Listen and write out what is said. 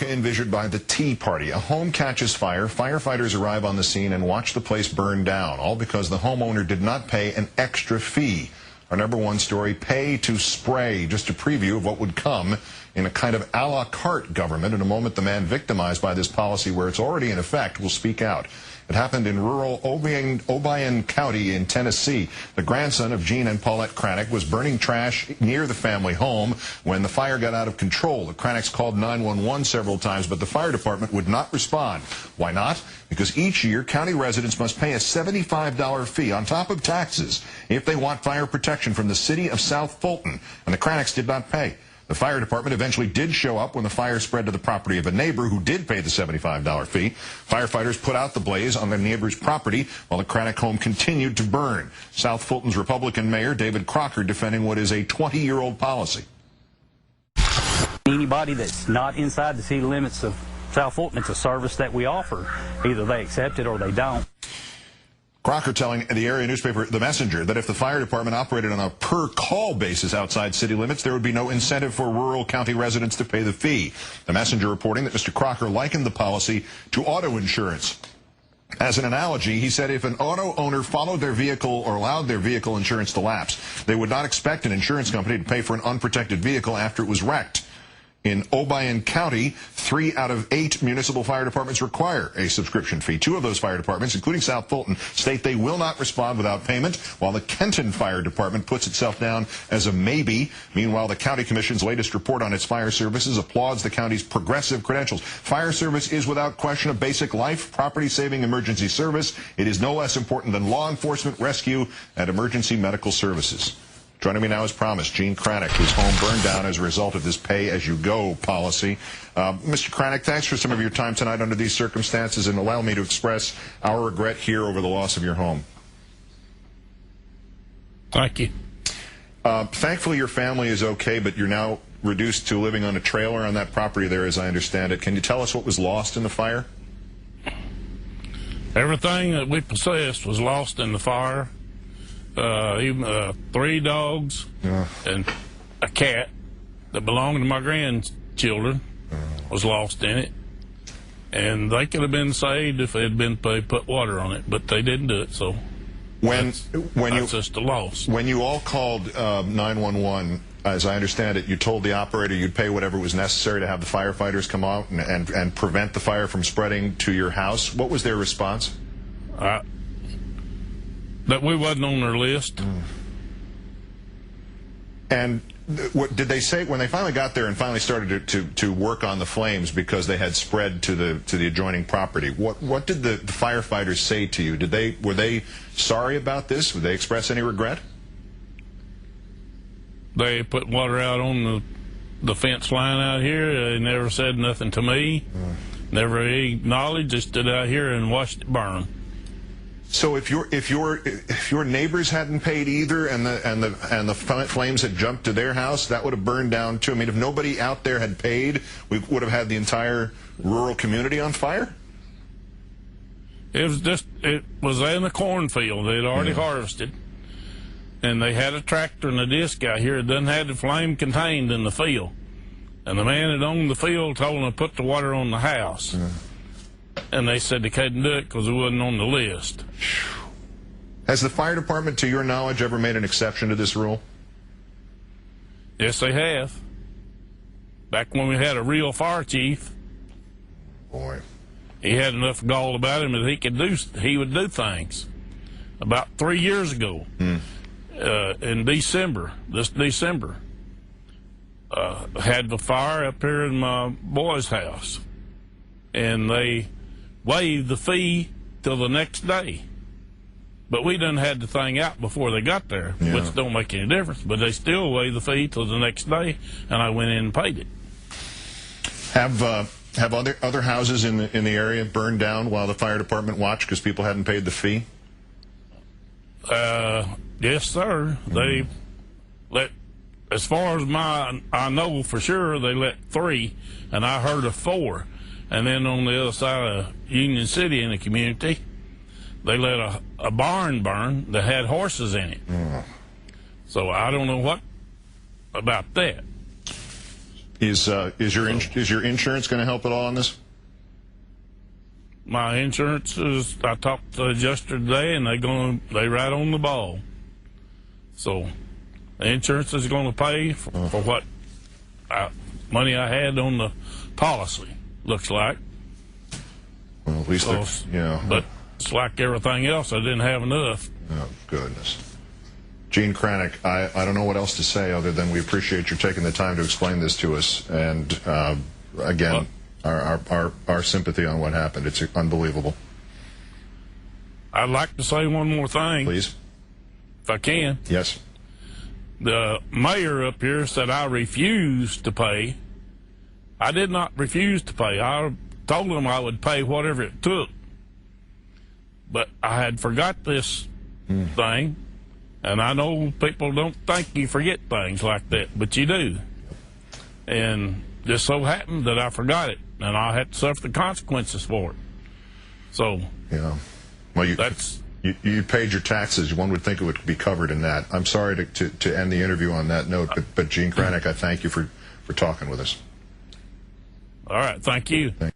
America envisioned by the Tea Party. A home catches fire, firefighters arrive on the scene and watch the place burn down, all because the homeowner did not pay an extra fee. Our #1 story, pay to spray, just a preview of what would come in a kind of a la carte government. In a moment, the man victimized by this policy, where it's already in effect, will speak out. It happened in rural Obion County in Tennessee. The grandson of Gene and Paulette Cranick was burning trash near the family home when the fire got out of control. The Cranicks called 911 several times, but the fire department would not respond. Why not? Because each year, county residents must pay a $75 fee on top of taxes if they want fire protection from the city of South Fulton, and the Cranicks did not pay. The fire department eventually did show up when the fire spread to the property of a neighbor who did pay the $75 fee. Firefighters put out the blaze on their neighbor's property while the Cranick home continued to burn. South Fulton's Republican Mayor David Crocker defending what is a 20-year-old policy. Anybody that's not inside the city limits of South Fulton, it's a service that we offer. Either they accept it or they don't. Crocker telling the area newspaper The Messenger that if the fire department operated on a per-call basis outside city limits, there would be no incentive for rural county residents to pay the fee. The Messenger reporting that Mr. Crocker likened the policy to auto insurance. As an analogy, he said if an auto owner followed their vehicle or allowed their vehicle insurance to lapse, they would not expect an insurance company to pay for an unprotected vehicle after it was wrecked. In Obion County, 3 out of 8 municipal fire departments require a subscription fee. 2 of those fire departments, including South Fulton, state they will not respond without payment, while the Kenton Fire Department puts itself down as a maybe. Meanwhile, the County Commission's latest report on its fire services applauds the county's progressive credentials. Fire service is without question a basic life, property-saving emergency service. It is no less important than law enforcement, rescue, and emergency medical services. Joining me now as promised, Gene Cranick, whose home burned down as a result of this pay-as-you-go policy. Mr. Cranick, thanks for some of your time tonight under these circumstances, and allow me to express our regret here over the loss of your home. Thank you. Thankfully, your family is okay, but you're now reduced to living on a trailer on that property there, as I understand it. Can you tell us what was lost in the fire? Everything that we possessed was lost in the fire. Even 3 dogs and a cat that belonged to my grandchildren was lost in it, and they could have been saved if they had been put water on it, but they didn't do it. So that's just a loss. When you all called 911, as I understand it, you told the operator you'd pay whatever was necessary to have the firefighters come out and prevent the fire from spreading to your house. What was their response? That we wasn't on their list. And what did they say when they finally got there and finally started to work on the flames because they had spread to the adjoining property? What did the firefighters say to you? Were they sorry about this? Would they express any regret? They put water out on the fence line out here. They never said nothing to me. Never acknowledged. Just stood out here and watched it burn. So if your neighbors hadn't paid either, and the flames had jumped to their house, that would have burned down too. I mean, if nobody out there had paid, we would have had the entire rural community on fire. It was in a cornfield. They had already harvested, and they had a tractor and a disc out here that doesn't have the flame contained in the field. And the man that owned the field told them to put the water on the house. And they said they couldn't do it because it wasn't on the list. Has the fire department, to your knowledge, ever made an exception to this rule? Yes, they have. Back when we had a real fire chief, boy, he had enough gall about him that he would do things. About 3 years ago, in this December, had the fire up here in my boy's house, and they waived the fee till the next day. But we done had the thing out before they got there, which don't make any difference. But they still waived the fee till the next day, and I went in and paid it. Have other houses in the area burned down while the fire department watched because people hadn't paid the fee? Yes, sir. They let, as far as I know for sure, they let 3, and I heard of 4. And then on the other side of Union City in the community, they let a barn burn that had horses in it. So I don't know what about that. Is your insurance going to help at all on this? My insurance is, I talked to the adjuster today, and they right on the ball. So the insurance is going to pay for what money I had on the policy, looks like. Well, at least, But it's like everything else, I didn't have enough. Oh, goodness. Gene Cranick, I don't know what else to say other than we appreciate you taking the time to explain this to us. And, again, our sympathy on what happened. It's unbelievable. I'd like to say one more thing. Please. If I can. Yes. The mayor up here said I refused to pay. I did not refuse to pay. I told him I would pay whatever it took. But I had forgot this thing, and I know people don't think you forget things like that, but you do. And just so happened that I forgot it, and I had to suffer the consequences for it. So, yeah. Well, you paid your taxes. One would think it would be covered in that. I'm sorry to end the interview on that note, but Gene Cranick, I thank you for talking with us. All right, thank you.